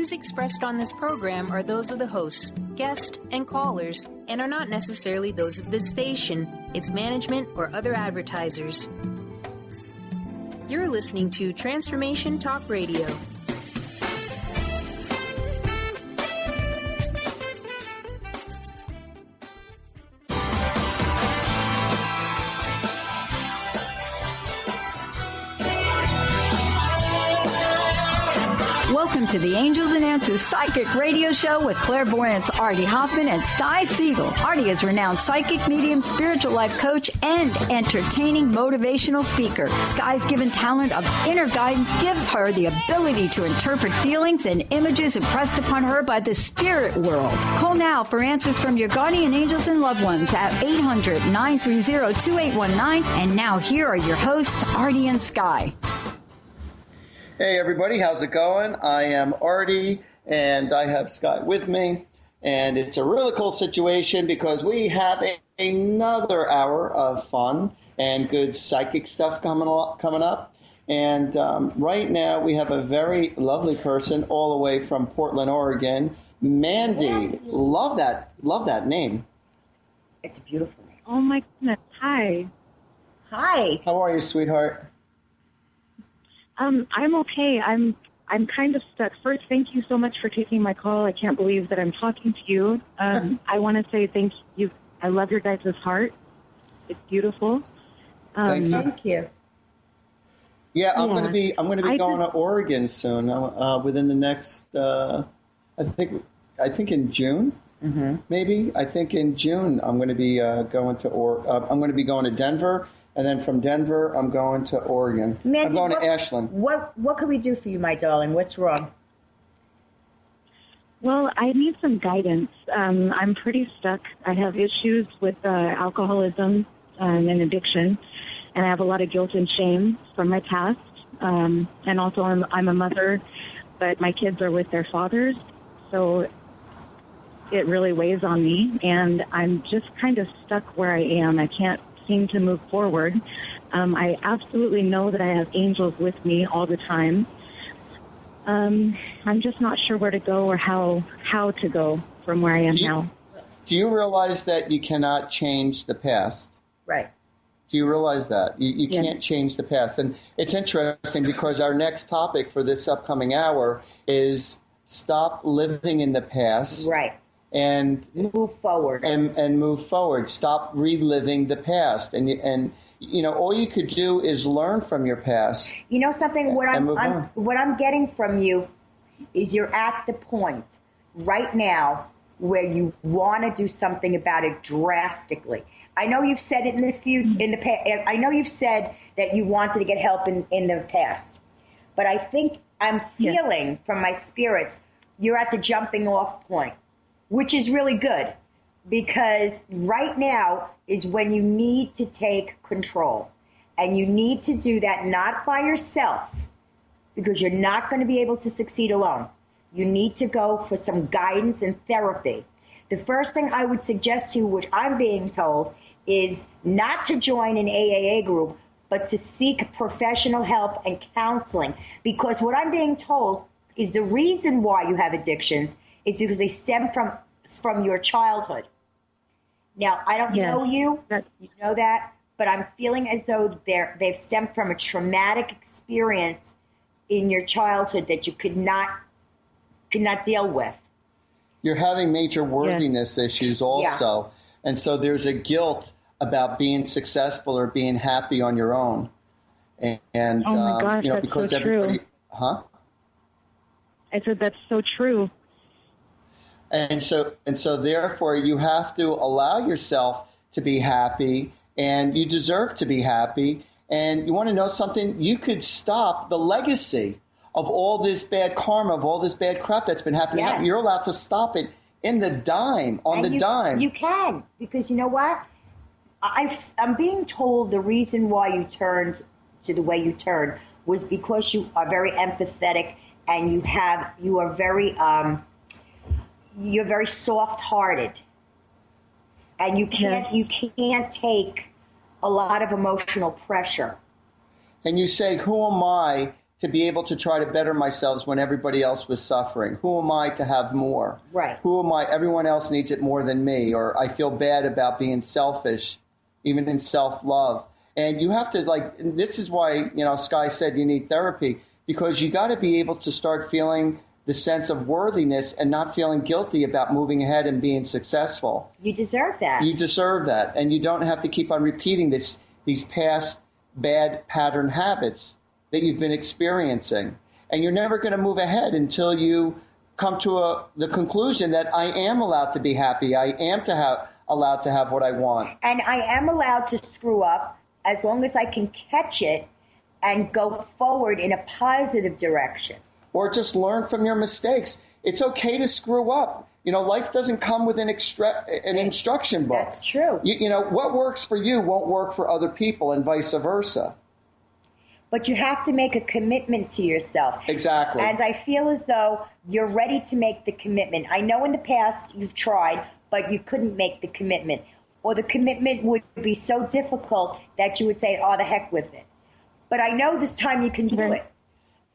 views expressed on this program are those of the hosts, guests, and callers, and are not necessarily those of this station, its management, or other advertisers. You're listening to Transformation Talk Radio. Welcome to the Angels and Answers Psychic Radio Show with clairvoyants Artie Hoffman and Sky Siegell. Artie is a renowned psychic, medium, spiritual life coach, and entertaining motivational speaker. Sky's given talent of inner guidance gives her the ability to interpret feelings and images impressed upon her by the spirit world. Call now for answers from your guardian angels and loved ones at 800-930-2819. And now here are your hosts, Artie and Sky. Hey everybody, how's it going? I am Artie and I have Scott with me, and it's a really cool situation because we have another hour of fun and good psychic stuff coming up. And right now we have a very lovely person all the way from Portland, Oregon, Mandy. Love that name. It's a beautiful name. Oh my goodness. Hi. Hi. How are you, sweetheart? I'm okay. I'm kind of stuck. First, thank you so much for taking my call. I can't believe that I'm talking to you. I want to say thank you. I love your guys' heart. It's beautiful. Thank you. Yeah, I'm going to be going to Oregon soon. Within the next, I think in June. Mm-hmm. Maybe I think in June I'm going to be I'm going to be going to Denver. And then from Denver, I'm going to Oregon. Mandy, I'm going to Ashland. What can we do for you, my darling? What's wrong? Well, I need some guidance. I'm pretty stuck. I have issues with alcoholism and addiction, and I have a lot of guilt and shame from my past. And also, I'm a mother, but my kids are with their fathers, so it really weighs on me. And I'm just kind of stuck where I am. I can't seem to move forward. I absolutely know that I have angels with me all the time. I'm just not sure where to go or how to go from where I am now. Do you realize that you cannot change the past? Right. Do you realize that? You can't change the past. And it's interesting because our next topic for this upcoming hour is stop living in the past. Right. And move forward. And move forward. Stop reliving the past. And all you could do is learn from your past. You know something? What I'm getting from you is you're at the point right now where you want to do something about it drastically. I know you've said it in the past. I know you've said that you wanted to get help in the past, but I think I'm feeling from my spirits you're at the jumping off point, which is really good, because right now is when you need to take control. And you need to do that not by yourself, because you're not going to be able to succeed alone. You need to go for some guidance and therapy. The first thing I would suggest to you, which I'm being told, is not to join an AAA group, but to seek professional help and counseling. Because what I'm being told is the reason why you have addictions is because they stem from your childhood. Now, I don't know you know that, but I'm feeling as though they've stemmed from a traumatic experience in your childhood that you could not deal with. You're having major worthiness issues also. Yeah. And so there's a guilt about being successful or being happy on your own. And oh my gosh, that's because so everybody, true. Huh? I said that's so true. And so therefore you have to allow yourself to be happy, and you deserve to be happy. And you want to know something? You could stop the legacy of all this bad karma, of all this bad crap that's been happening. Yes. You're allowed to stop it on the dime. You can, because you know what? I'm being told the reason why you turned to the way you turned was because you are very empathetic, and you're very soft-hearted, and you can't take a lot of emotional pressure. And you say, who am I to be able to try to better myself when everybody else was suffering? Who am I to have more? Right. Who am I? Everyone else needs it more than me, or I feel bad about being selfish, even in self-love. And you have to, like, this is why, Sky said you need therapy, because you got to be able to start feeling the sense of worthiness and not feeling guilty about moving ahead and being successful. You deserve that. You deserve that. And you don't have to keep on repeating these past bad pattern habits that you've been experiencing. And you're never going to move ahead until you come to the conclusion that I am allowed to be happy. I am allowed to have what I want. And I am allowed to screw up as long as I can catch it and go forward in a positive direction. Or just learn from your mistakes. It's okay to screw up. Life doesn't come with an instruction book. That's true. What works for you won't work for other people, and vice versa. But you have to make a commitment to yourself. Exactly. And I feel as though you're ready to make the commitment. I know in the past you've tried, but you couldn't make the commitment. Or the commitment would be so difficult that you would say, oh, the heck with it. But I know this time you can do it.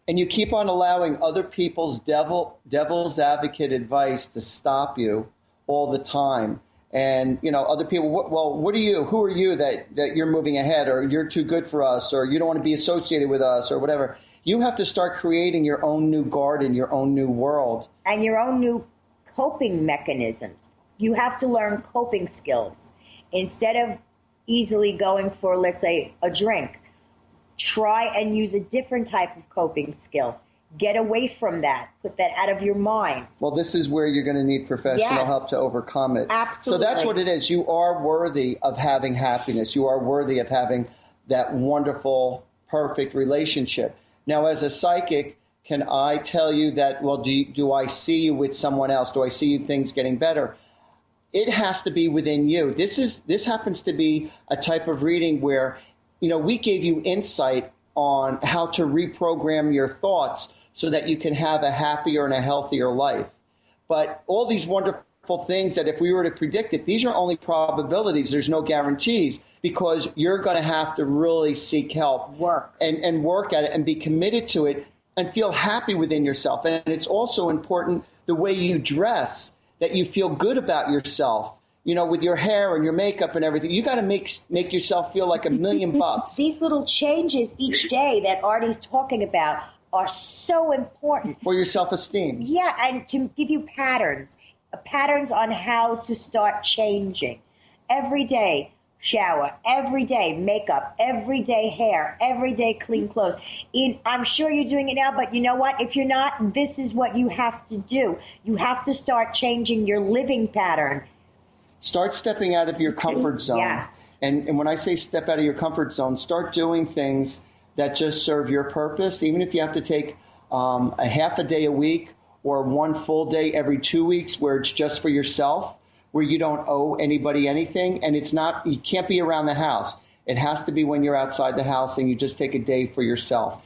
And you keep on allowing other people's devil's advocate advice to stop you all the time. And, other people, who are you that you're moving ahead, or you're too good for us, or you don't want to be associated with us, or whatever. You have to start creating your own new garden, your own new world. And your own new coping mechanisms. You have to learn coping skills. Instead of easily going for, let's say, a drink, try and use a different type of coping skill. Get away from that. Put that out of your mind. Well, this is where you're going to need professional help to overcome it. Absolutely. So that's what it is. You are worthy of having happiness. You are worthy of having that wonderful, perfect relationship. Now, as a psychic, can I tell you that, well, do I see you with someone else? Do I see things getting better? It has to be within you. This happens to be a type of reading where, we gave you insight on how to reprogram your thoughts so that you can have a happier and a healthier life. But all these wonderful things that if we were to predict it, these are only probabilities. There's no guarantees, because you're going to have to really seek help. Work. And work at it and be committed to it and feel happy within yourself. And it's also important the way you dress, that you feel good about yourself. With your hair and your makeup and everything, you got to make yourself feel like $1 million. These little changes each day that Artie's talking about are so important. For your self-esteem. Yeah, and to give you patterns on how to start changing. Every day, shower. Every day, makeup. Every day, hair. Every day, clean clothes. I'm sure you're doing it now, but you know what? If you're not, this is what you have to do. You have to start changing your living pattern. Start stepping out of your comfort zone. Yes. And when I say step out of your comfort zone, start doing things that just serve your purpose. Even if you have to take a half a day a week or one full day every 2 weeks where it's just for yourself, where you don't owe anybody anything. And you can't be around the house. It has to be when you're outside the house and you just take a day for yourself.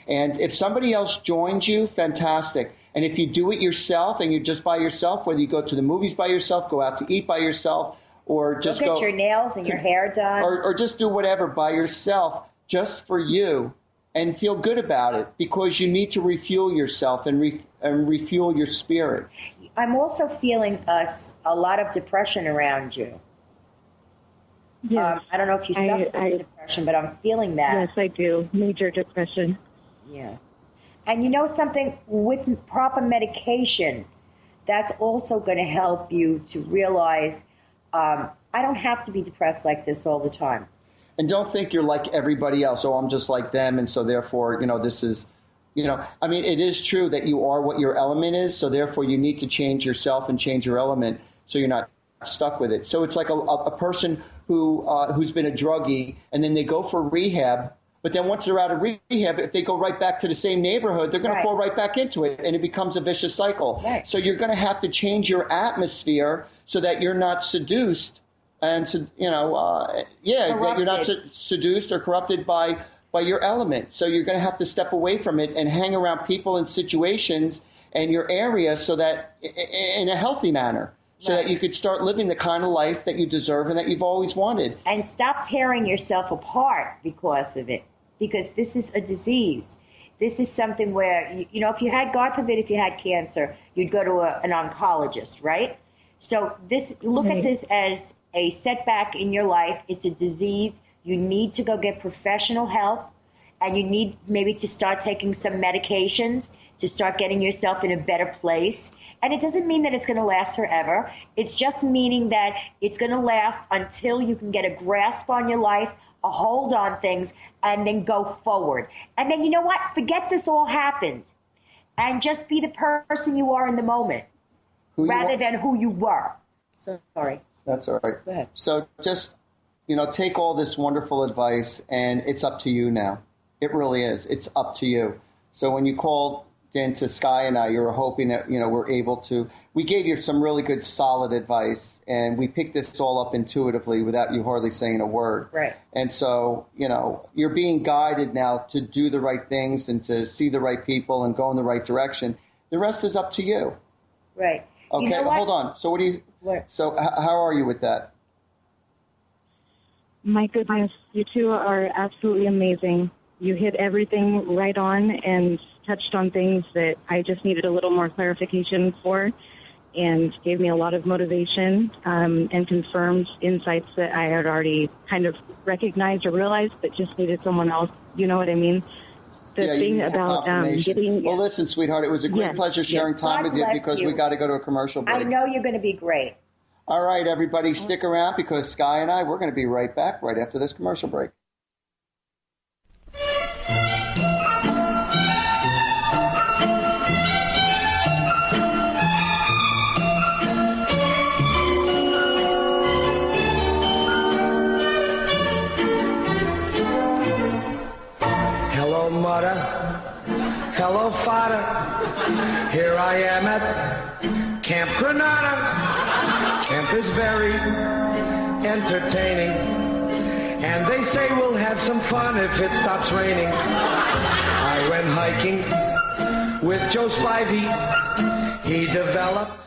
And if somebody else joins you, fantastic. And if you do it yourself and you're just by yourself, whether you go to the movies by yourself, go out to eat by yourself, or just get your nails and your hair done, or just do whatever by yourself, just for you, and feel good about it, because you need to refuel yourself and refuel your spirit. I'm also feeling a lot of depression around you. Yes. I don't know if you suffer from depression, but I'm feeling that. Yes, I do. Major depression. Yeah. And something, with proper medication, that's also going to help you to realize I don't have to be depressed like this all the time. And don't think you're like everybody else. Oh, I'm just like them. And so therefore, this is, it is true that you are what your element is. So therefore, you need to change yourself and change your element so you're not stuck with it. So it's like a person who's been a druggie, and then they go for rehab. But then once they're out of rehab, if they go right back to the same neighborhood, they're going to fall right back into it, and it becomes a vicious cycle. Right. So you're going to have to change your atmosphere so that you're not seduced and, that you're not seduced or corrupted by your element. So you're going to have to step away from it and hang around people and situations and your area so that in a healthy manner. So that you could start living the kind of life that you deserve and that you've always wanted. And stop tearing yourself apart because of it. Because this is a disease. This is something where, if you had, God forbid, if you had cancer, you'd go to an oncologist, right? So look at this as a setback in your life. It's a disease. You need to go get professional help, and you need maybe to start taking some medications to start getting yourself in a better place. And it doesn't mean that it's going to last forever. It's just meaning that it's going to last until you can get a grasp on your life, a hold on things, and then go forward. And then, you know what? Forget this all happened and just be the person you are in the moment rather than who you were. Sorry. That's all right. Go ahead. So just, take all this wonderful advice, and it's up to you now. It really is. It's up to you. So when you called in to Sky and I, you were hoping that, we're able to. We gave you some really good, solid advice, and we picked this all up intuitively without you hardly saying a word. Right. And so, you're being guided now to do the right things and to see the right people and go in the right direction. The rest is up to you. Right. Okay, hold on. So So how are you with that? My goodness, you two are absolutely amazing. You hit everything right on and touched on things that I just needed a little more clarification for, and gave me a lot of motivation and confirmed insights that I had already kind of recognized or realized, but just needed someone else. You know what I mean? The thing about getting... Well, listen, sweetheart, it was a great pleasure sharing time with you because we got to go to a commercial break. I know you're going to be great. All right, everybody, stick around because Sky and I, we're going to be right back right after this commercial break. Hello, Mother. Hello, Father. Here I am at Camp Granada. Camp is very entertaining, and they say we'll have some fun if it stops raining. I went hiking with Joe Spivey. He developed.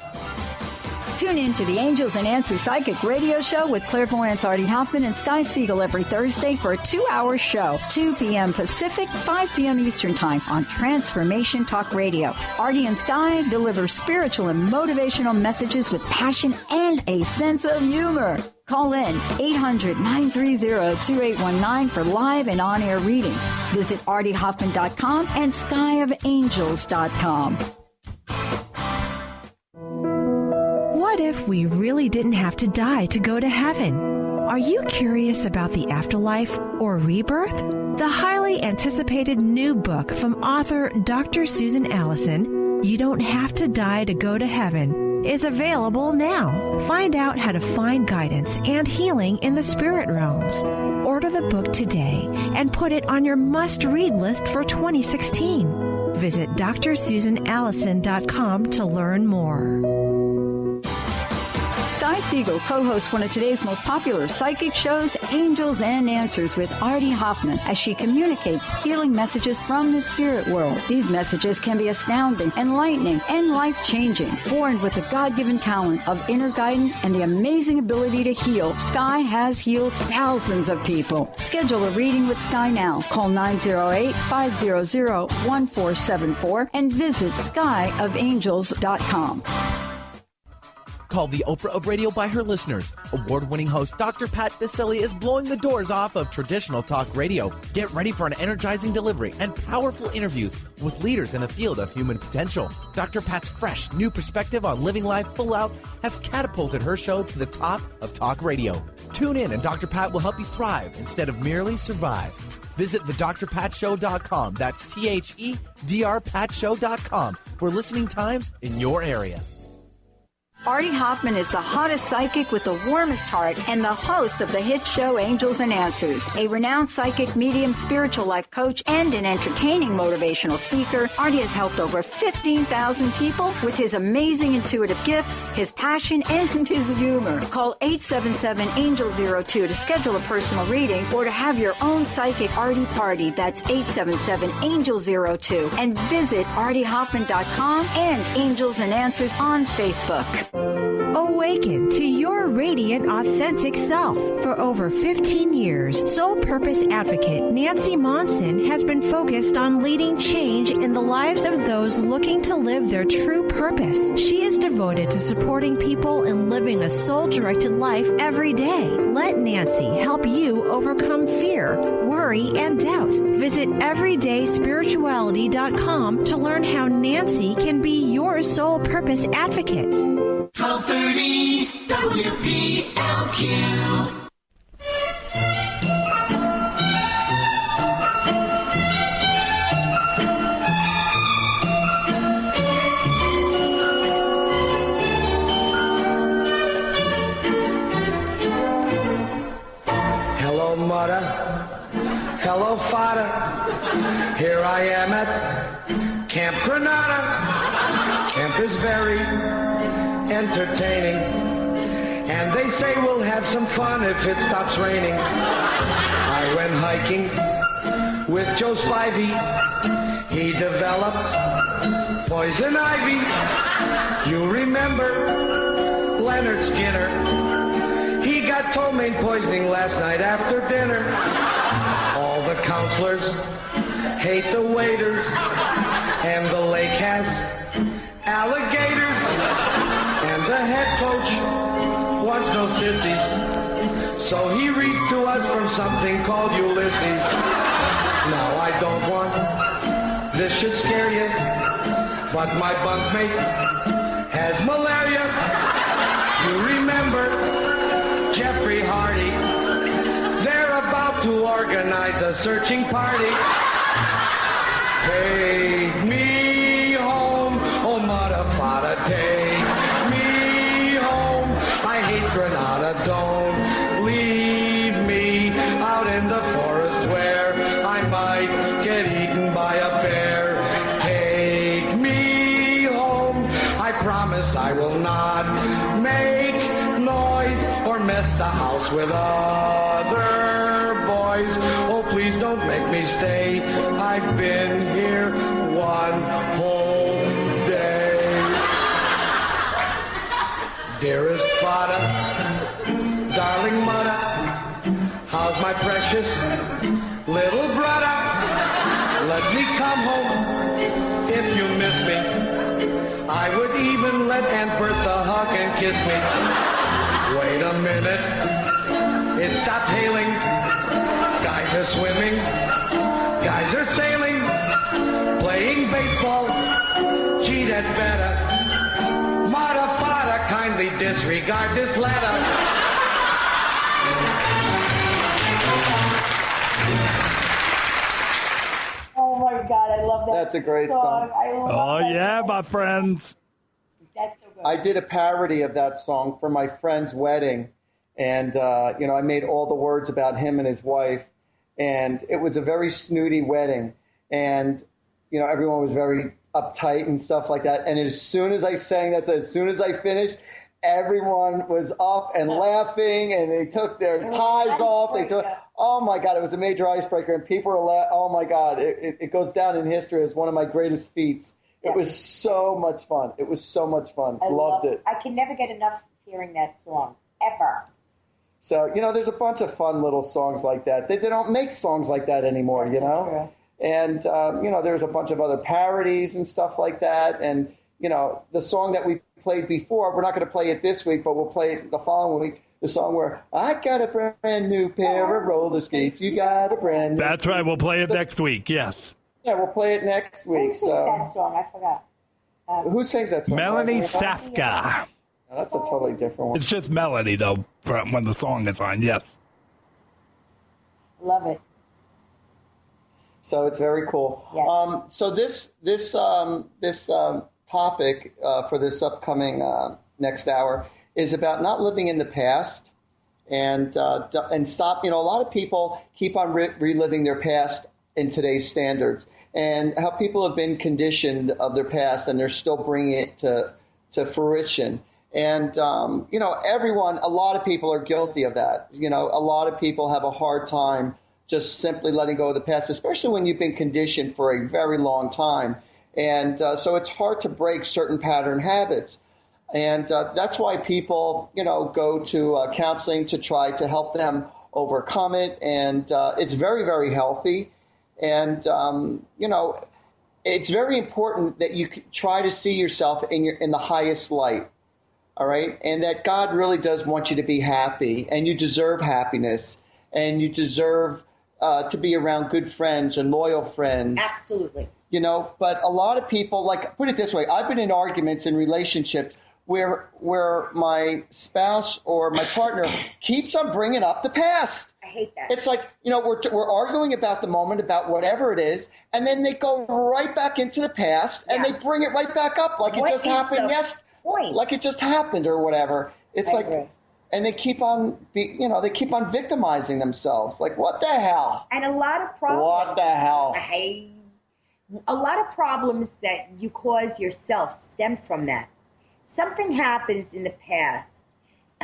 Tune in to the Angels and Answers Psychic Radio Show with clairvoyants Artie Hoffman and Sky Siegell every Thursday for a 2-hour show, 2 p.m. Pacific, 5 p.m. Eastern Time on Transformation Talk Radio. Artie and Sky deliver spiritual and motivational messages with passion and a sense of humor. Call in 800-930-2819 for live and on-air readings. Visit artiehoffman.com and skyofangels.com. What if we really didn't have to die to go to heaven? Are you curious about the afterlife or rebirth? The highly anticipated new book from author Dr. Susan Allison, You Don't Have to Die to Go to Heaven, is available now. Find out how to find guidance and healing in the spirit realms. Order the book today and put it on your must-read list for 2016. Visit drsusanallison.com to learn more. Sky Siegell co-hosts one of today's most popular psychic shows, Angels and Answers with Artie Hoffman, as she communicates healing messages from the spirit world. These messages can be astounding, enlightening, and life-changing. Born with the God-given talent of inner guidance and the amazing ability to heal, Sky has healed thousands of people. Schedule a reading with Sky now. Call 908-500-1474 and visit skyofangels.com. Called the Oprah of radio by her listeners, award-winning host Dr. Pat Baccili is blowing the doors off of traditional talk radio. Get ready for an energizing delivery and powerful interviews with leaders in the field of human potential. Dr. Pat's fresh, new perspective on living life full out has catapulted her show to the top of talk radio. Tune in and Dr. Pat will help you thrive instead of merely survive. Visit thedrpatshow.com. That's THEDRPatshow.com for listening times in your area. Artie Hoffman is the hottest psychic with the warmest heart and the host of the hit show Angels and Answers. A renowned psychic, medium, spiritual life coach, and an entertaining motivational speaker, Artie has helped over 15,000 people with his amazing intuitive gifts, his passion, and his humor. Call 877-ANGEL-02 to schedule a personal reading or to have your own psychic Artie party. That's 877-ANGEL-02. And visit artiehoffman.com and Angels and Answers on Facebook. Awaken to your radiant, authentic self. For over 15 years, Soul Purpose Advocate Nancy Monson has been focused on leading change in the lives of those looking to live their true purpose. She is devoted to supporting people in living a soul-directed life every day. Let Nancy help you overcome fear, worry, and doubt. Visit everydayspirituality.com to learn how Nancy can be your soul purpose advocate. 1230 WBLQ. Hello, Mother. Hello, Father. Here I am at Camp Granada. Camp is very entertaining, and they say we'll have some fun if it stops raining. I went hiking with Joe Spivey. He developed poison ivy. You remember Leonard Skinner? He got ptomaine poisoning last night after dinner. All the counselors hate the waiters, and the lake has alligators, and the head coach wants no sissies, so he reads to us from something called Ulysses. Now I don't want this should scare you, but my bunkmate has malaria. You remember Jeffrey Hardy? They're about to organize a searching party. Take me home, oh mother, father, take me home. I hate Granada, don't leave me out in the forest where I might get eaten by a bear. Take me home, I promise I will not make noise or mess the house with other boys. Oh, please don't make me stay. I've been here one whole day. Dearest father, darling mother, how's my precious little brother? Let me come home if you miss me. I would even let Aunt Bertha hug and kiss me. Wait a minute, it stopped hailing. Guys are swimming, guys are sailing, playing baseball. Gee, that's better. Mother, father, kindly disregard this letter. Oh my God, I love that. That's a great song. I love Oh, that yeah, song. my friends. That's so good. I did a parody of that song for my friend's wedding, and I made all the words about him and his wife, and it was a very snooty wedding, and everyone was very uptight and stuff like that. And as soon as I sang that, as soon as I finished, everyone was up and laughing, and they took their ties off. Oh my God, it was a major icebreaker, and people were oh my God, it goes down in history as one of my greatest feats. It was so much fun. It was so much fun. I Loved it. I can never get enough of hearing that song, ever. So, there's a bunch of fun little songs like that. They don't make songs like that anymore, True. And, there's a bunch of other parodies and stuff like that. And, the song that we played before, we're not going to play it this week, but we'll play it the following week. The song where I got a brand new pair of roller skates. You got a brand new. That's right. We'll play it next week. Yes. Yeah, we'll play it next week. Who sings that song? I forgot. Who sings that song? Melanie Safka. Oh, that's a totally different one. It's just melody, though, from when the song is on. Yes. Love it. So it's very cool. Yeah. So this topic for this upcoming next hour is about not living in the past and stop. A lot of people keep on reliving their past in today's standards, and how people have been conditioned of their past, and they're still bringing it to fruition. And a lot of people are guilty of that. A lot of people have a hard time just simply letting go of the past, especially when you've been conditioned for a very long time. And so it's hard to break certain pattern habits. And that's why people, go to counseling to try to help them overcome it. And it's very, very healthy. And, it's very important that you try to see yourself in the highest light. All right. And that God really does want you to be happy, and you deserve happiness, and you deserve to be around good friends and loyal friends. Absolutely. But a lot of people, like, put it this way, I've been in arguments and relationships where my spouse or my partner keeps on bringing up the past. I hate that. It's like, we're arguing about the moment, about whatever it is, and then they go right back into the past, and they bring it right back up like it just happened like it just happened or whatever. It's I agree. And they keep on, they keep on victimizing themselves. Like, what the hell? And a lot of problems. What the hell? A lot of problems that you cause yourself stem from that. Something happens in the past,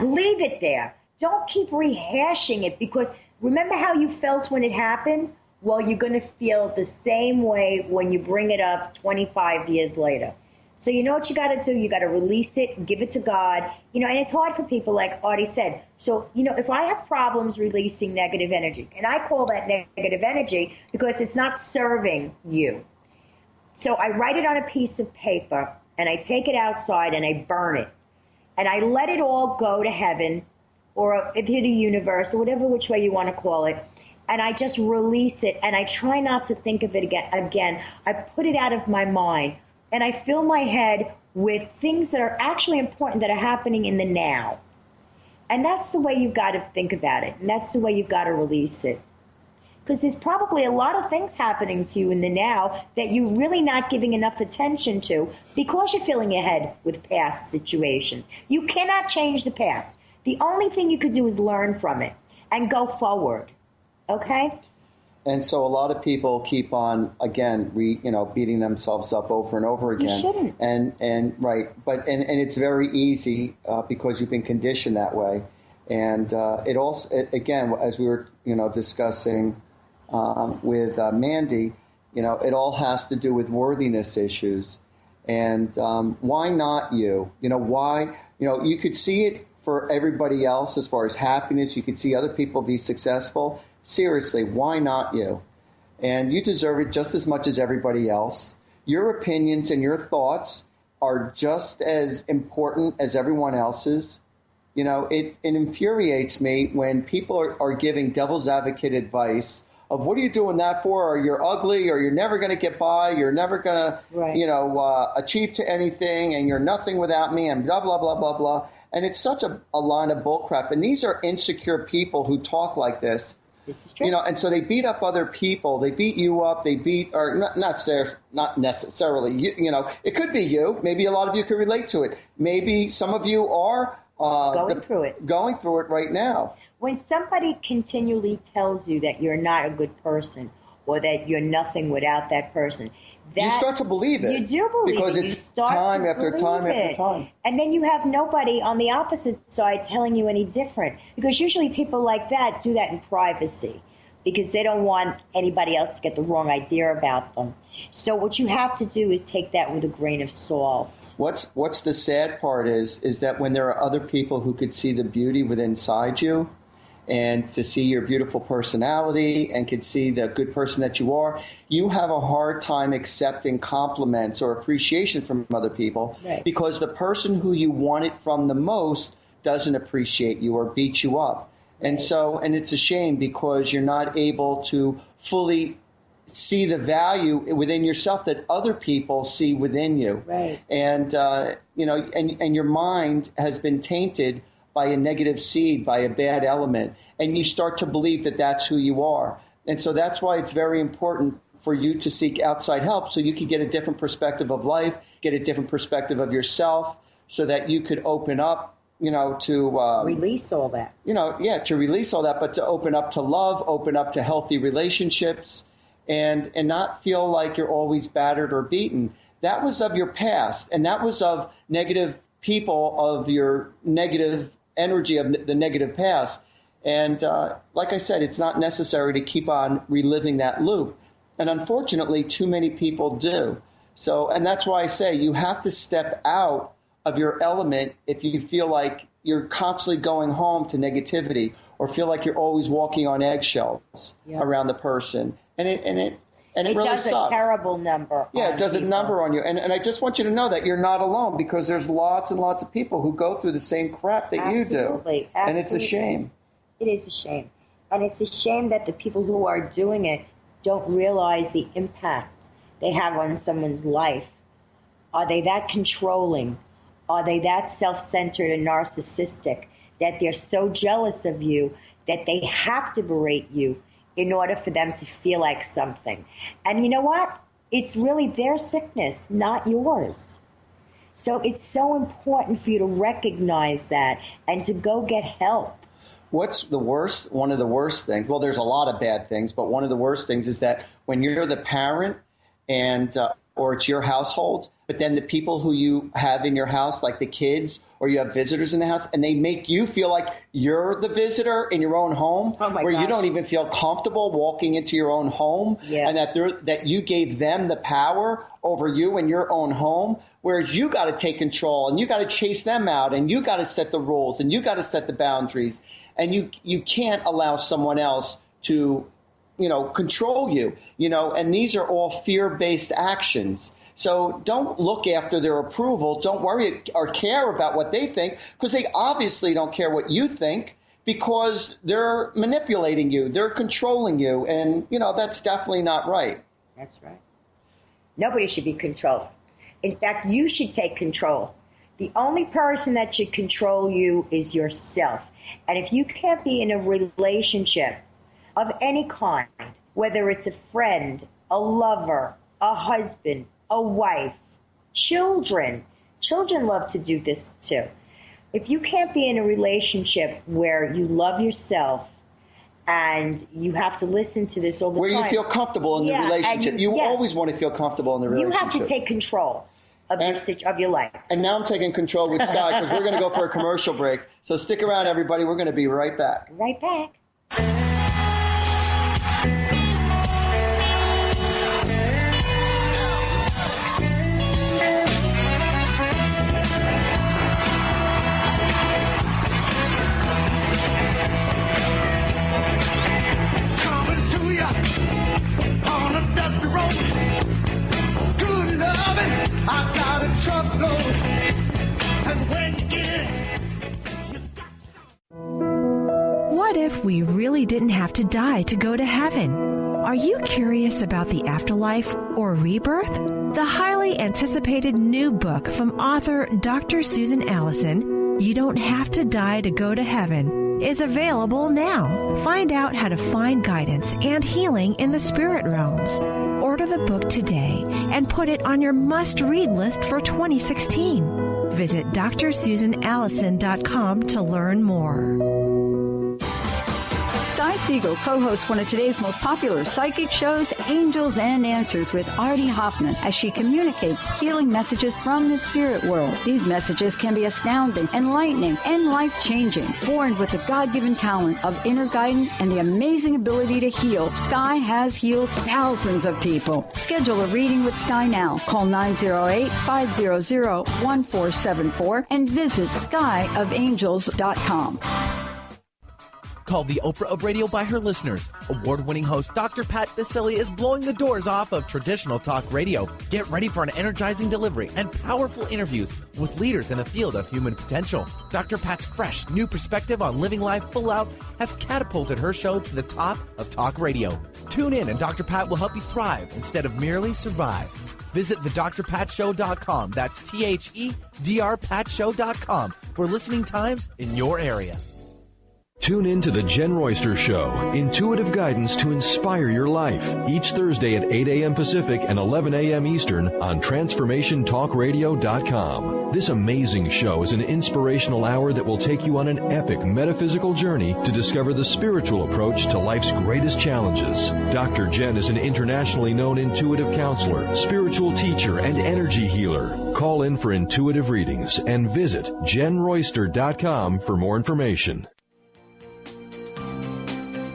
leave it there. Don't keep rehashing it, because remember how you felt when it happened? Well, you're going to feel the same way when you bring it up 25 years later. So you know what you got to do? You got to release it, give it to God. And it's hard for people, like Artie said. So, if I have problems releasing negative energy, and I call that negative energy because it's not serving you. So I write it on a piece of paper, and I take it outside and I burn it. And I let it all go to heaven, or to the universe, or whatever which way you want to call it. And I just release it, and I try not to think of it again. I put it out of my mind, and I fill my head with things that are actually important, that are happening in the now. And that's the way you've got to think about it, and that's the way you've got to release it. Because there's probably a lot of things happening to you in the now that you're really not giving enough attention to, because you're filling your head with past situations. You cannot change the past. The only thing you could do is learn from it and go forward. Okay? And so a lot of people keep on, again, beating themselves up over and over again. You shouldn't. And right, but it's very easy because you've been conditioned that way. And it also, again, as we were, discussing with Mandy, it all has to do with worthiness issues. And why not you? Why? You could see it for everybody else as far as happiness. You could see other people be successful. Seriously, why not you? And you deserve it just as much as everybody else. Your opinions and your thoughts are just as important as everyone else's. It infuriates me when people are giving devil's advocate advice of, what are you doing that for? Or you're ugly, or you're never going to get by, you're never going to, achieve to anything, and you're nothing without me, and blah, blah, blah, blah, blah. And it's such a line of bullcrap. And these are insecure people who talk like this. This is true. And so they beat up other people. They beat you up. They beat, or not necessarily, it could be you. Maybe a lot of you could relate to it. Maybe some of you are going through it right now. When somebody continually tells you that you're not a good person, or that you're nothing without that person, you start to believe it. You do believe because it. It's time after time after time. And then you have nobody on the opposite side telling you any different. Because usually people like that do that in privacy, because they don't want anybody else to get the wrong idea about them. So what you have to do is take that with a grain of salt. What's the sad part is that when there are other people who could see the beauty within inside you, and to see your beautiful personality, and could see the good person that you are, you have a hard time accepting compliments or appreciation from other people, right, because the person who you want it from the most doesn't appreciate you or beat you up. And so, and it's a shame, because you're not able to fully see the value within yourself that other people see within you. Right. And, and your mind has been tainted by a negative seed, by a bad element, and you start to believe that that's who you are. And so that's why it's very important for you to seek outside help, so you can get a different perspective of life, get a different perspective of yourself, so that you could open up, to release all that. To release all that, but to open up to love, open up to healthy relationships, and not feel like you're always battered or beaten. That was of your past, and that was of negative people, of your negative energy, of the negative past. And like I said, it's not necessary to keep on reliving that loop. And unfortunately, too many people do. So, and that's why I say you have to step out of your element if you feel like you're constantly going home to negativity or feel like you're always walking on eggshells around the person. And it really does sucks. A terrible number. Yeah, it does a number on you. And I just want you to know that you're not alone, because there's lots and lots of people who go through the same crap that you do. Absolutely. And it's a shame. It is a shame. And it's a shame that the people who are doing it don't realize the impact they have on someone's life. Are they that controlling? Are they that self-centered and narcissistic that they're so jealous of you that they have to berate you in order for them to feel like something? And you know what? It's really their sickness, not yours. So it's so important for you to recognize that and to go get help. What's the worst? One of the worst things, well, there's a lot of bad things, but one of the worst things is that when you're the parent and or it's your household, but then the people who you have in your house, like the kids, or you have visitors in the house, and they make you feel like you're the visitor in your own home, where you don't even feel comfortable walking into your own home, and that you gave them the power over you in your own home, whereas you got to take control, and you got to chase them out, and you got to set the rules, and you got to set the boundaries, and you can't allow someone else to, control you, and these are all fear-based actions. So don't look after their approval. Don't worry or care about what they think, because they obviously don't care what you think, because they're manipulating you. They're controlling you. And, that's definitely not right. That's right. Nobody should be controlled. In fact, you should take control. The only person that should control you is yourself. And if you can't be in a relationship of any kind, whether it's a friend, a lover, a husband, a wife, children love to do this too. If you can't be in a relationship where you love yourself and you have to listen to this all the time. Where you feel comfortable in the relationship. You always want to feel comfortable in the relationship. You have to take control of your life. And now I'm taking control with Sky, because we're going to go for a commercial break. So stick around, everybody. We're going to be right back. Right back. I got a truckload, and when you get it, you got some. What if we really didn't have to die to go to heaven? Are you curious about the afterlife or rebirth? The highly anticipated new book from author Dr. Susan Allison, You Don't Have to Die to Go to Heaven, is available now. Find out how to find guidance and healing in the spirit realms. Order the book today and put it on your must-read list for 2016. Visit drsusanallison.com to learn more. Sky Siegell co-hosts one of today's most popular psychic shows, Angels and Answers, with Artie Hoffman, as she communicates healing messages from the spirit world. These messages can be astounding, enlightening, and life-changing. Born with the God-given talent of inner guidance and the amazing ability to heal, Sky has healed thousands of people. Schedule a reading with Sky now. Call 908-500-1474 and visit skyofangels.com. Called the Oprah of Radio by her listeners, award-winning host Dr. Pat Baccili is blowing the doors off of traditional talk radio. Get ready for an energizing delivery and powerful interviews with leaders in the field of human potential. Dr. Pat's fresh, new perspective on living life full out has catapulted her show to the top of talk radio. Tune in and Dr. Pat will help you thrive instead of merely survive. Visit thedrpatshow.com. That's THEDRPatshow.com for listening times in your area. Tune in to The Jen Royster Show, intuitive guidance to inspire your life, each Thursday at 8 a.m. Pacific and 11 a.m. Eastern on TransformationTalkRadio.com. This amazing show is an inspirational hour that will take you on an epic metaphysical journey to discover the spiritual approach to life's greatest challenges. Dr. Jen is an internationally known intuitive counselor, spiritual teacher, and energy healer. Call in for intuitive readings and visit JenRoyster.com for more information.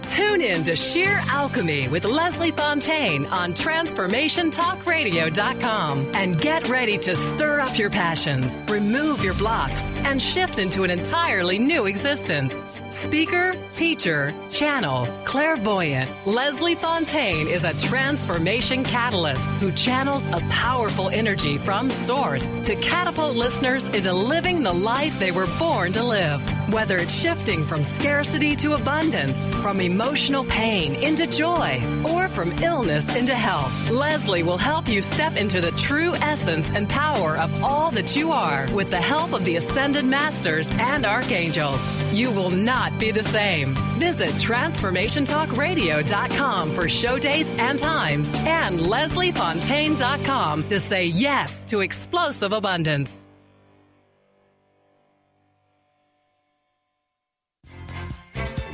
Tune Tune in to Sheer Alchemy with Leslie Fontaine on TransformationTalkRadio.com and get ready to stir up your passions, remove your blocks, and shift into an entirely new existence. Speaker, teacher, channel, clairvoyant, Leslie Fontaine is a transformation catalyst who channels a powerful energy from source to catapult listeners into living the life they were born to live. Whether it's shifting from scarcity to abundance, from emotional pain into joy, or from illness into health, Leslie will help you step into the true essence and power of all that you are with the help of the Ascended Masters and Archangels. You will not be the same. Visit TransformationTalkRadio.com for show dates and times and LeslieFontaine.com to say yes to explosive abundance.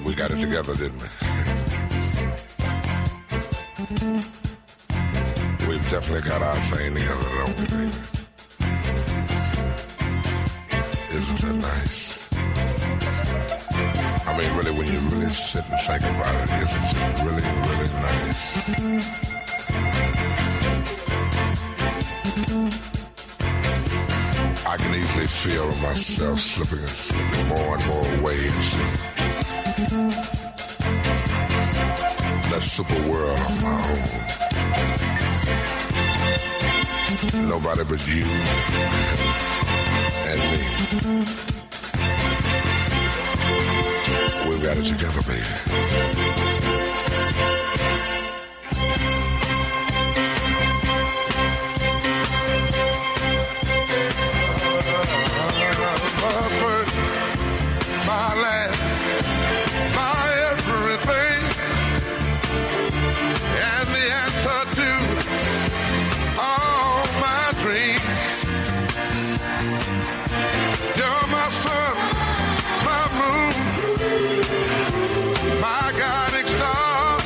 We got it together, didn't we? We've definitely got our thing together, don't we, baby? Isn't that nice? I mean, really, when you really sit and think about it, isn't it really, really nice? I can easily feel myself slipping more and more away into that super world of my own. Nobody but you and me. We've got it together, baby. My first, my last, my everything, and the answer to all my dreams. You're my sun, my moon, my guiding star.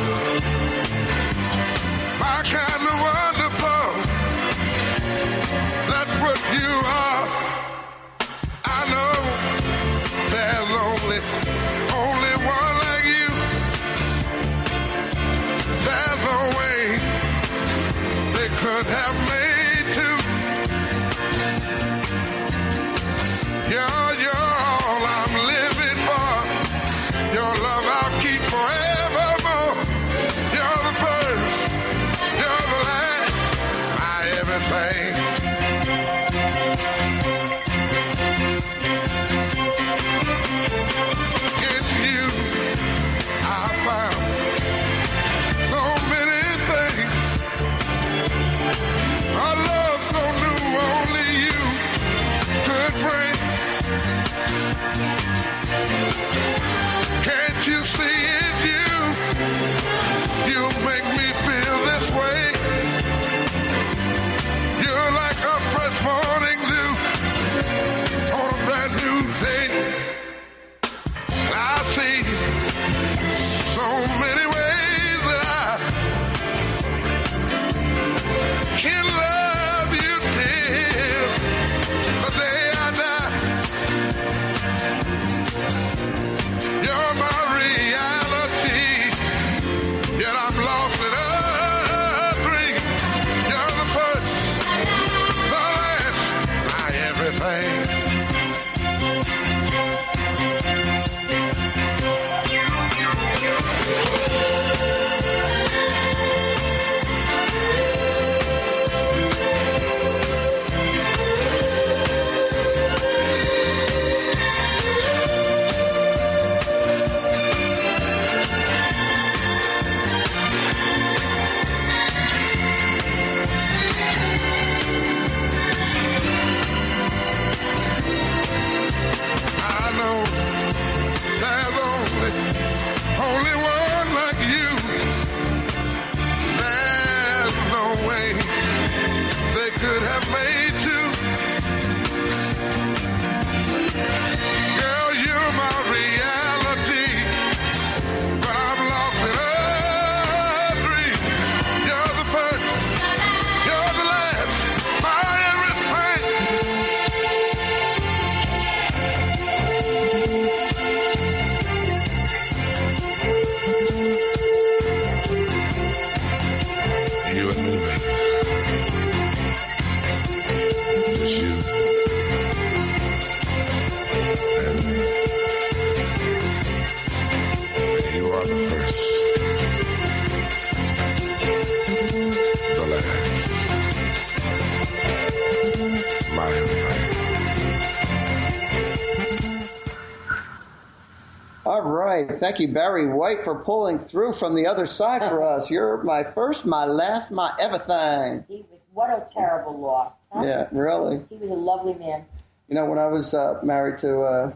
All right. Thank you, Barry White, for pulling through from the other side for us. You're my first, my last, my everything. What a terrible loss. Huh? Yeah, really. He was a lovely man. You know, when I was married to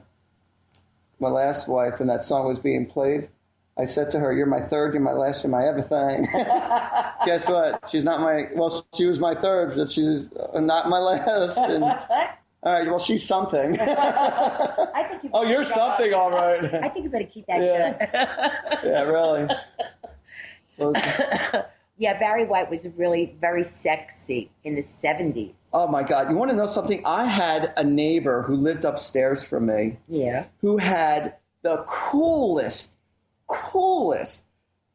my last wife and that song was being played, I said to her, "You're my third, you're my last, you're my everything." Guess what? She's not my, well, she was my third, but she's not my last. And, all right, well, she's something. I think you you're something, all right. I think you better keep that shut. Yeah, really. Yeah, Barry White was really very sexy in the 70s. Oh, my God. You want to know something? I had a neighbor who lived upstairs from me. Yeah. Who had the coolest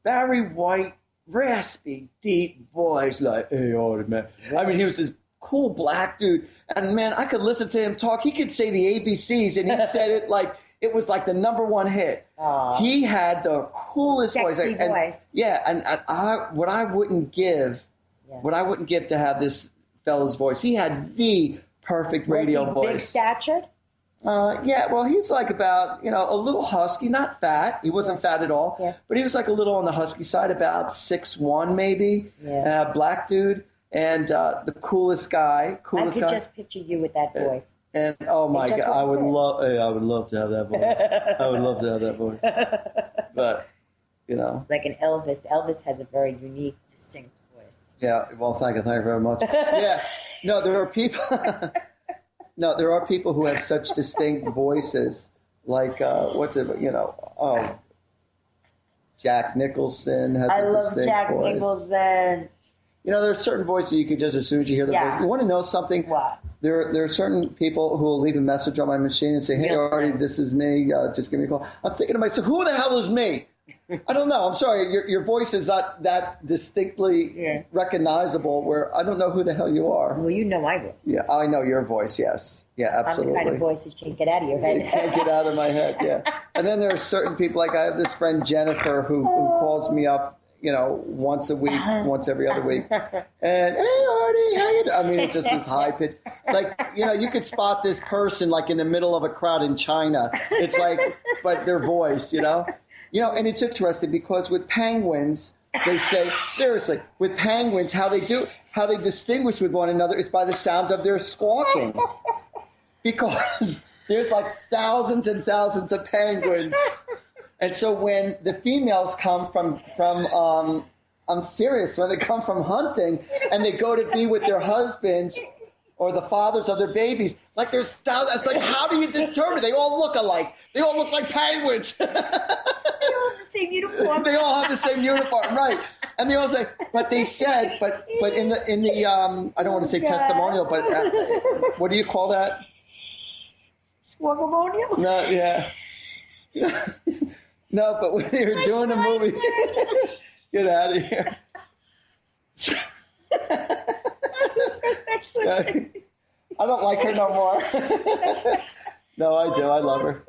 Barry White, raspy, deep voice, like, "Hey, Artie, man." I mean, he was this cool black dude. And, man, I could listen to him talk. He could say the ABCs, and he said it like it was like the number one hit. Aww. He had the coolest sexy voice. Yeah, and what I wouldn't give to have this fella's voice. He had the perfect radio voice. Big statured? Yeah, well, he's like about, a little husky, not fat. He wasn't fat at all, but he was like a little on the husky side, about 6'1", maybe. Yeah. Black dude, and the coolest guy. I could just picture you with that voice. And oh my God, I would love to have that voice. I would love to have that voice. But, like an Elvis. Elvis has a very unique, distinct voice. Yeah, well, thank you very much. Yeah, no, there are people. No, there are people who have such distinct voices, like Jack Nicholson has a distinct voice. I love Jack Nicholson. There are certain voices you could just, as soon as you hear the voice. You want to know something? What? There are certain people who will leave a message on my machine and say, "Hey, Artie, this is me. Just give me a call." I'm thinking to myself, who the hell is me? I don't know. I'm sorry. Your voice is not that distinctly recognizable where I don't know who the hell you are. Well, you know my voice. Yeah, I know your voice, yes. Yeah, absolutely. I'm the kind of voice that you can't get out of your head. You can't get out of my head, yeah. And then there are certain people, like I have this friend Jennifer who calls me up, once a week, once every other week. And, "Hey, Artie, how you doing?" I mean, it's just this high pitch. Like, you could spot this person like in the middle of a crowd in China. It's like, but their voice, and it's interesting because with penguins, they say, seriously, with penguins, how they distinguish with one another is by the sound of their squawking. Because there's like thousands and thousands of penguins. And so when the females come from I'm serious, when they come from hunting and they go to be with their husbands or the fathers of their babies, like there's thousands, it's like, how do you determine? They all look alike. They all look like penguins. They all have the same uniform. They all have the same uniform, right? And they all say, but they said, but in the I don't want to say testimonial, but what do you call that? Swagomonial? No, yeah. No, but when they were doing the movie, get out of here. I don't like her no more. No, I do. I love her.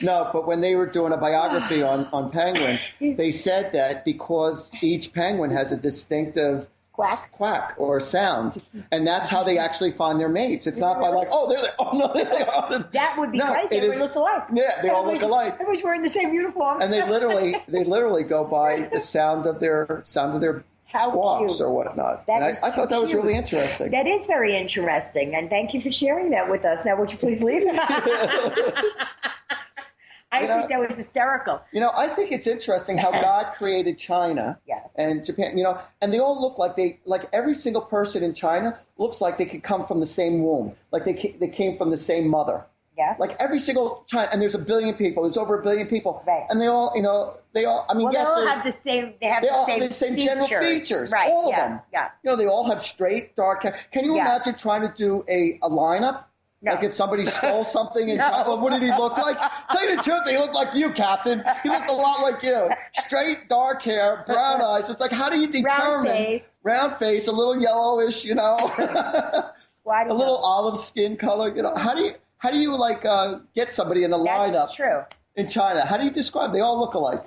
No, but when they were doing a biography on penguins, they said that because each penguin has a distinctive quack or sound, and that's how they actually find their mates. It's not by like, oh, they're like, oh no, they are. That would be crazy. Everybody looks alike. Yeah, they all look alike. Everybody's wearing the same uniform. And they literally go by the sound of their squawks cute. Or whatnot. And I thought that was really interesting. That is very interesting, and thank you for sharing that with us. Now, would you please leave? I think that was hysterical. I think it's interesting how God created China and Japan, and they all look like every single person in China looks like they could come from the same womb, like they came from the same mother. Yeah. Like every single China, and there's 1 billion people, there's over 1 billion people. Right. And they all, I mean, yes, they all have the same, they have the same general features. Right. All of them. Yeah. They all have straight, dark hair. Can you imagine trying to do a lineup? No. Like if somebody stole something in China, what did he look like? Tell you the truth, he looked like you, Captain. He looked a lot like you. Straight, dark hair, brown eyes. It's like, how do you determine? Round face, a little yellowish, a little olive skin color. How do you get somebody in a lineup? That's true. In China, how do you describe? They all look alike.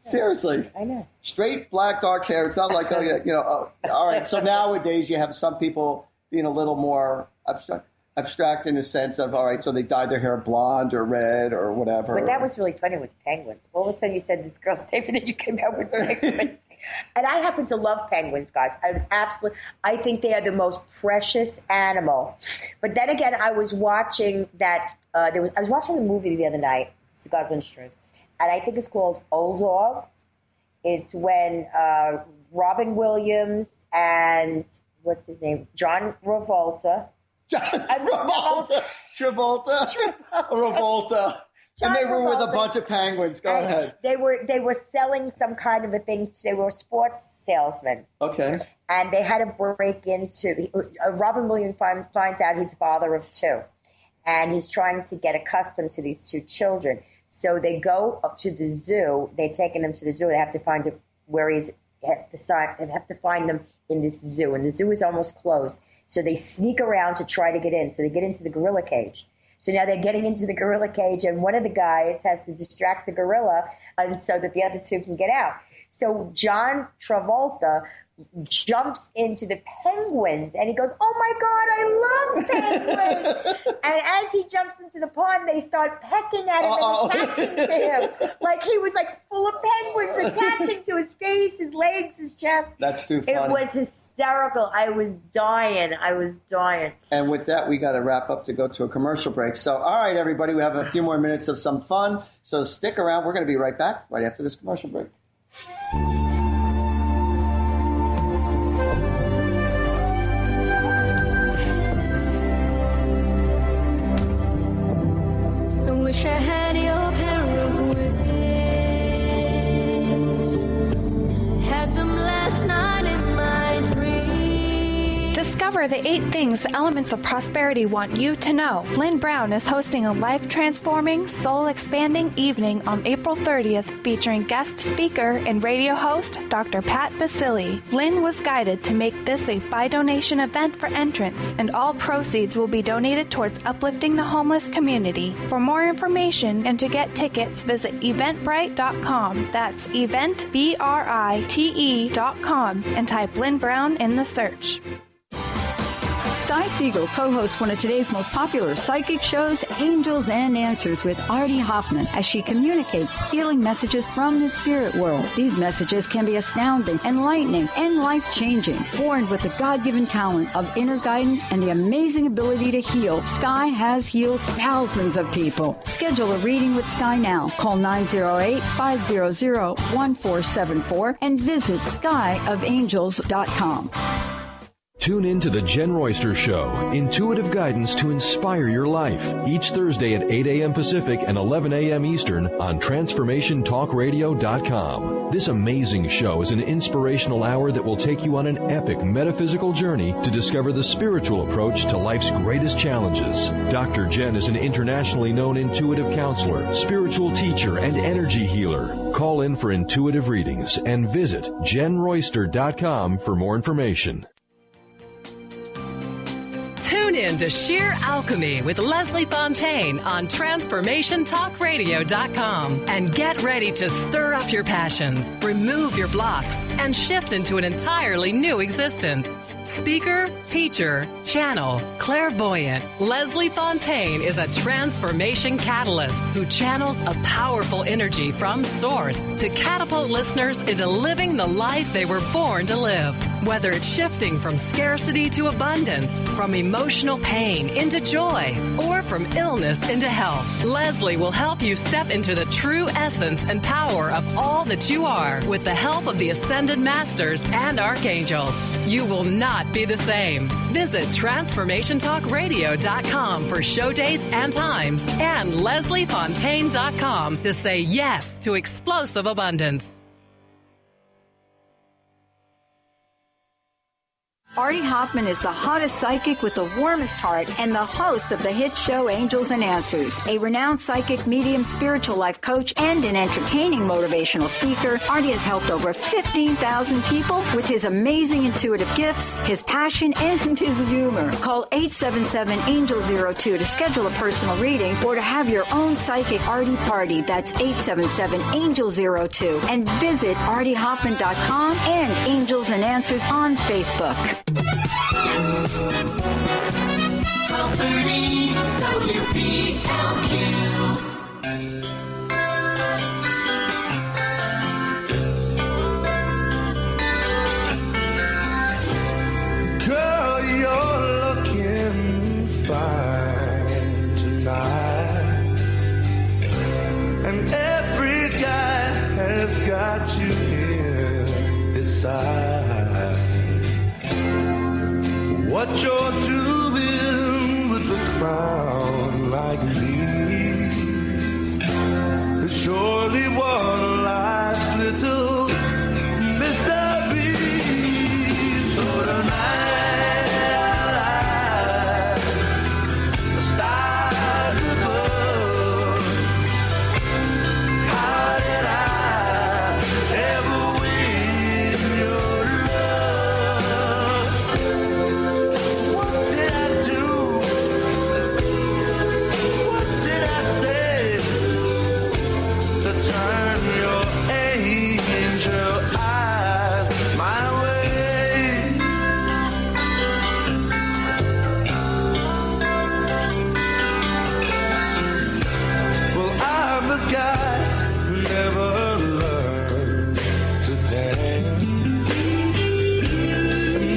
Seriously. I know. Straight, black, dark hair. It's not like all right. So nowadays you have some people being a little more abstract. abstract in the sense of, all right, so they dyed their hair blonde or red or whatever. But that was really funny with penguins. All of a sudden you said this girl's name and then you came out with penguins. And I happen to love penguins, guys. I think they are the most precious animal. But then again, I was watching that. I was watching a movie the other night, it's God's Honest Truth, and I think it's called Old Dogs. It's when Robin Williams and what's his name, John Travolta. And they were with a bunch of penguins. Go ahead. They were selling some kind of a thing. They were sports salesmen. Okay. And they had to break into. Robin Williams finds out he's a father of two, and he's trying to get accustomed to these two children. So they go up to the zoo. They're taking them to the zoo. They have to find where he's. They have to find them in this zoo, and the zoo is almost closed. So they sneak around to try to get in. So they get into the gorilla cage. So now they're getting into the gorilla cage, and one of the guys has to distract the gorilla and so that the other two can get out. So John Travolta jumps into the penguins, and he goes, "Oh, my God, I love penguins." And as he jumps into the pond, they start pecking at him and attaching to him. Like he was like full of penguins attaching to his face, his legs, his chest. That's too funny. It was hysterical. I was dying. And with that, we got to wrap up to go to a commercial break. So, all right, everybody, we have a few more minutes of some fun. So stick around. We're going to be right back right after this commercial break. Wish I had your pair of wings. Had them last night in my dreams. Discover the 8 things the elements of prosperity want you to know. Lynn Brown is hosting a life-transforming, soul-expanding evening on April 30th featuring guest speaker and radio host Dr. Pat Basili. Lynn was guided to make this a by-donation event for entrants, and all proceeds will be donated towards uplifting the homeless community. For more information and to get tickets, visit eventbrite.com. That's eventbrite.com and type Lynn Brown in the search. Sky Siegell co-hosts one of today's most popular psychic shows, Angels and Answers, with Artie Hoffman, as she communicates healing messages from the spirit world. These messages can be astounding, enlightening, and life-changing. Born with the God-given talent of inner guidance and the amazing ability to heal, Sky has healed thousands of people. Schedule a reading with Sky now. Call 908-500-1474 and visit skyofangels.com. Tune in to the Jen Royster Show, intuitive guidance to inspire your life, each Thursday at 8 a.m. Pacific and 11 a.m. Eastern on TransformationTalkRadio.com. This amazing show is an inspirational hour that will take you on an epic metaphysical journey to discover the spiritual approach to life's greatest challenges. Dr. Jen is an internationally known intuitive counselor, spiritual teacher, and energy healer. Call in for intuitive readings and visit JenRoyster.com for more information. Tune in to Sheer Alchemy with Leslie Fontaine on TransformationTalkRadio.com and get ready to stir up your passions, remove your blocks, and shift into an entirely new existence. Speaker, teacher, channel, clairvoyant, Leslie Fontaine is a transformation catalyst who channels a powerful energy from source to catapult listeners into living the life they were born to live. Whether it's shifting from scarcity to abundance, from emotional pain into joy, or from illness into health, Leslie will help you step into the true essence and power of all that you are with the help of the Ascended Masters and Archangels. You will not be the same. Visit TransformationTalkRadio.com for show dates and times and LeslieFontaine.com to say yes to explosive abundance. Artie Hoffman is the hottest psychic with the warmest heart and the host of the hit show Angels and Answers. A renowned psychic, medium, spiritual life coach, and an entertaining motivational speaker, Artie has helped over 15,000 people with his amazing intuitive gifts, his passion, and his humor. Call 877-ANGEL-02 to schedule a personal reading or to have your own psychic Artie party. That's 877-ANGEL-02. And visit ArtieHoffman.com and Angels and Answers on Facebook. Tell 1230 WPLQ. Girl, you're looking fine tonight, and every guy has got you in his side. What you're doing with a clown like me is surely one of life's little mysteries. So tonight, the stars above, how did I ever win your love? What did I do? What did I say to turn your angel eyes my way? Well, I'm the guy who never learned to dance,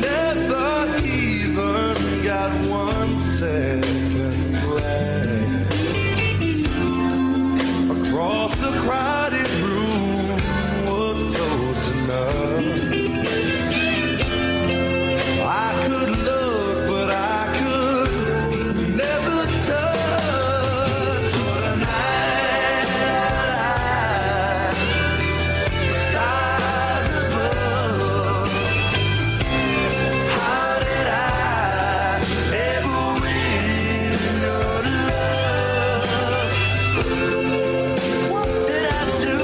never even got one second glance across the crowded room was close enough. I could look, but I could never touch. So tonight, the stars above, how did I ever win your love? What did I do?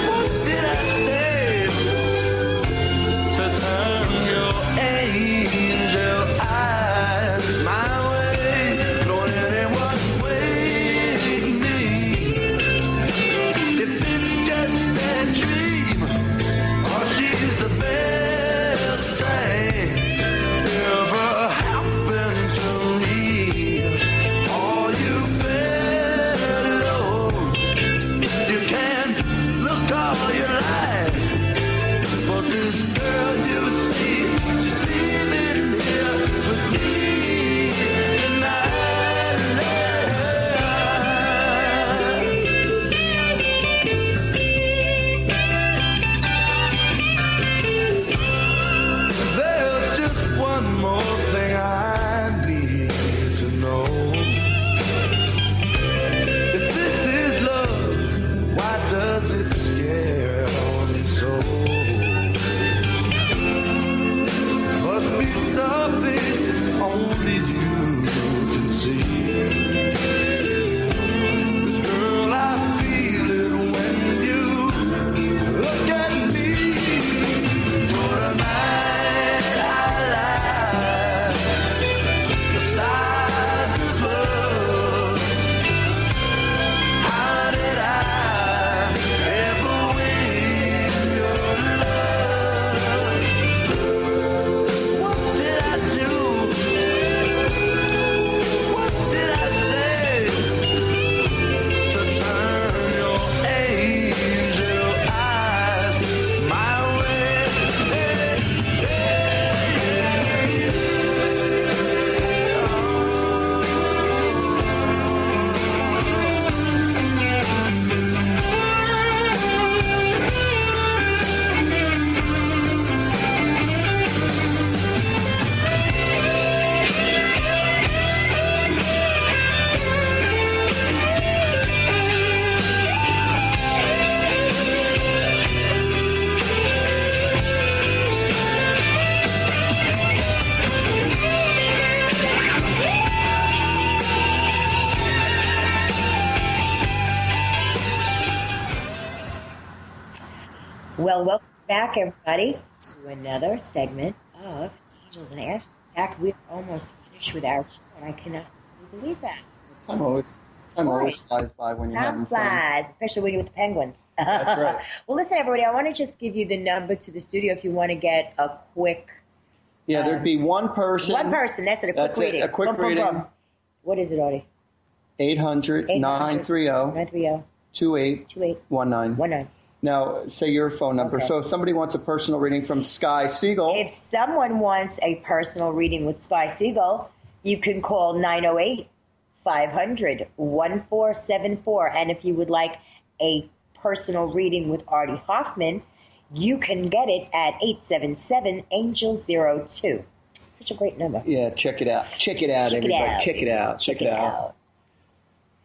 What did I say to turn your angel eyes my way? Don't anyone wake me if it's just a dream, or she's the best thing ever happened to me. All you fellows, you can look all you like, but this girl you see, she's leaving here with me tonight. There's just one more thing I need to know. If this is love, why does it scare me so? Must be something only you can see. 'Cause girl, I feel it when you look at me. So tonight I lie, the stars above. How did I ever win your love? What did I do? What did I say to turn your angel eyes my way? Well, welcome back, everybody, to another segment of Angels and Answers. In fact, we're almost finished with our show, and I cannot believe that. Time always flies by when you're having fun. Time flies, especially when you're with the Penguins. That's right. Well, listen, everybody, I want to just give you the number to the studio if you want to get a quick Yeah, there'd be one person. One person. That's it. A quick reading. A quick reading. Boom. What is it, Artie? 800-930-2819. Now, say your phone number. Okay. So if somebody wants a personal reading from Sky Siegell. If someone wants a personal reading with Sky Siegell, you can call 908-500-1474. And if you would like a personal reading with Artie Hoffman, you can get it at 877-ANGEL-02. Such a great number. Yeah, check it out. Check it out, everybody. Check it out. Check it out.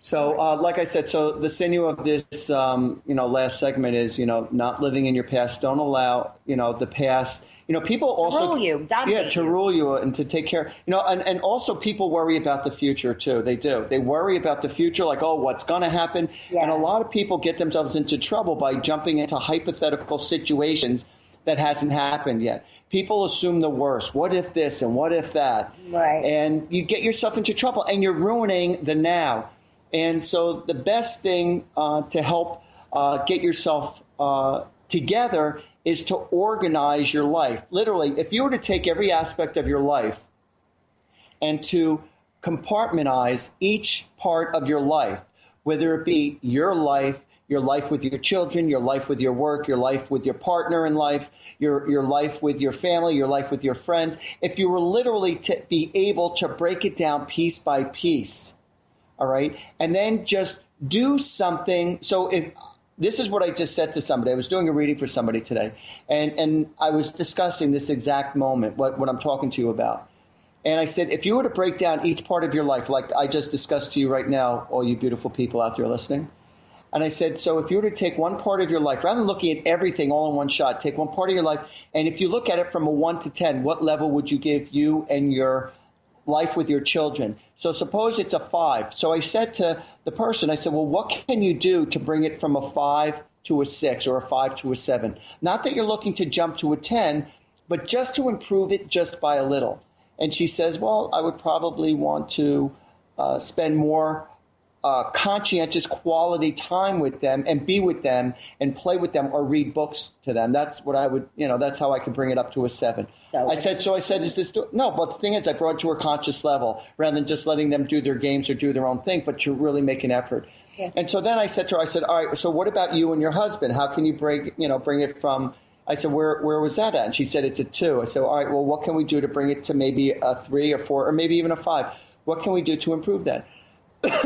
So, like I said, so the sinew of this, last segment is, not living in your past. Don't allow, the past. People also rule you, dominate to rule you and to take care. And also people worry about the future too. They do. They worry about the future, like, oh, what's going to happen? Yes. And a lot of people get themselves into trouble by jumping into hypothetical situations that hasn't happened yet. People assume the worst. What if this and what if that? Right. And you get yourself into trouble, and you're ruining the now. And so the best thing to help get yourself together is to organize your life. Literally, if you were to take every aspect of your life and to compartmentalize each part of your life, whether it be your life with your children, your life with your work, your life with your partner in life, your life with your family, your life with your friends, if you were literally to be able to break it down piece by piece, all right, and then just do something. So if this is what I just said to somebody. I was doing a reading for somebody today, and I was discussing this exact moment, what I'm talking to you about. And I said, if you were to break down each part of your life, like I just discussed to you right now, all you beautiful people out there listening, and I said, so if you were to take one part of your life, rather than looking at everything all in one shot, take one part of your life, and if you look at it from a 1 to 10, what level would you give you and your life with your children? So suppose it's a 5. So I said to the person, I said, well, what can you do to bring it from a 5 to a 6 or a 5 to a 7? Not that you're looking to jump to a 10, but just to improve it just by a little. And she says, well, I would probably want to spend more conscientious quality time with them and be with them and play with them or read books to them. That's what I would, that's how I can bring it up to a 7. I said, is this, no, but the thing is I brought it to a conscious level rather than just letting them do their games or do their own thing, but to really make an effort. Yeah. And so then I said to her, all right, so what about you and your husband? How can you bring it from, I said, where was that at? And she said, it's a 2. I said, all right, well, what can we do to bring it to maybe a 3 or 4 or maybe even a 5? What can we do to improve that?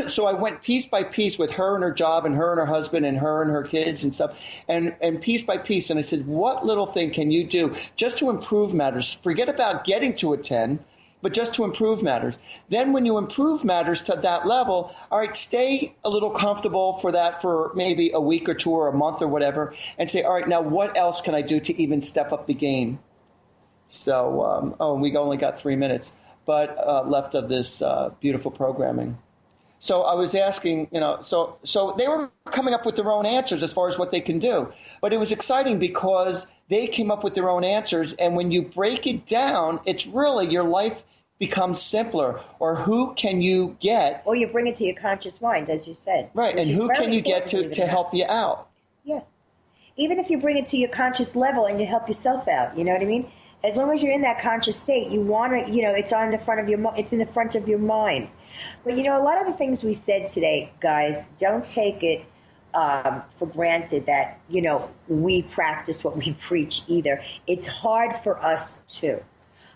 So I went piece by piece with her and her job and her and her husband and her and her kids and stuff, and piece by piece. And I said, what little thing can you do just to improve matters? Forget about getting to a 10, but just to improve matters. Then when you improve matters to that level, all right, stay a little comfortable for that for maybe a week or 2 or a month or whatever, and say, all right, now what else can I do to even step up the game? So, we only got 3 minutes but left of this beautiful programming. So I was asking, so they were coming up with their own answers as far as what they can do. But it was exciting because they came up with their own answers. And when you break it down, it's really your life becomes simpler. Or who can you get? Or you bring it to your conscious mind, as you said. Right. And who can you get to help you out? Yeah. Even if you bring it to your conscious level and you help yourself out, you know what I mean? As long as you're in that conscious state, you want to, it's on the front of it's in the front of your mind. But, a lot of the things we said today, guys, don't take it for granted that, we practice what we preach either. It's hard for us too.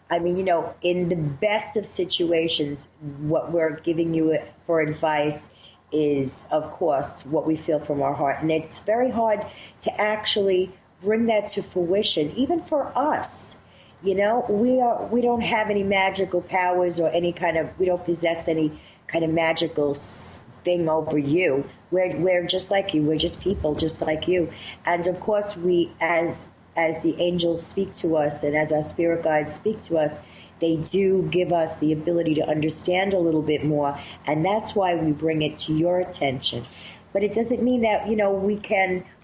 I mean, in the best of situations, what we're giving you for advice is, of course, what we feel from our heart. And it's very hard to actually bring that to fruition, even for us. We don't have any magical powers or we don't possess any kind of magical thing over you. We're just like you. We're just people just like you. And of course, we, as the angels speak to us and as our spirit guides speak to us, they do give us the ability to understand a little bit more. And that's why we bring it to your attention. But it doesn't mean that,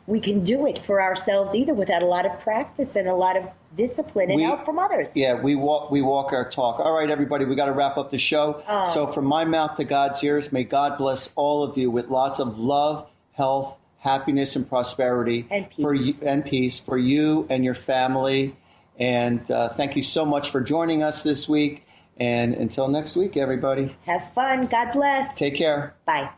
we can do it for ourselves either without a lot of practice and a lot of discipline and help from others. Yeah, we walk our talk. All right, everybody, we got to wrap up the show. So from my mouth to God's ears, may God bless all of you with lots of love, health, happiness, and prosperity. And peace. For you and your family. And thank you so much for joining us this week. And until next week, everybody. Have fun. God bless. Take care. Bye.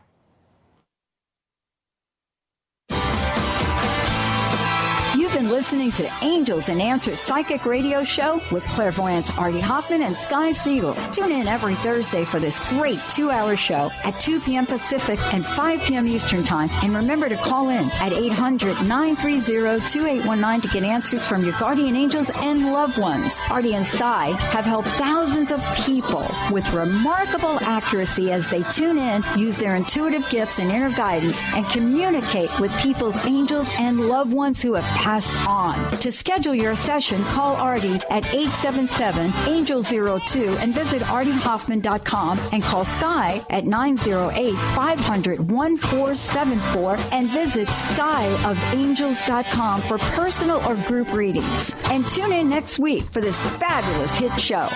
You've been listening to Angels and Answers Psychic Radio Show with clairvoyants Artie Hoffman and Sky Siegell. Tune in every Thursday for this great 2-hour show at 2 p.m. Pacific and 5 p.m. Eastern Time. And remember to call in at 800-930-2819 to get answers from your guardian angels and loved ones. Artie and Sky have helped thousands of people with remarkable accuracy as they tune in, use their intuitive gifts and inner guidance, and communicate with people's angels and loved ones who have passed on. To schedule your session, call Artie at 877-ANGEL-02 and visit artiehoffman.com, and call Sky at 908-500-1474 and visit skyofangels.com for personal or group readings. And tune in next week for this fabulous hit show.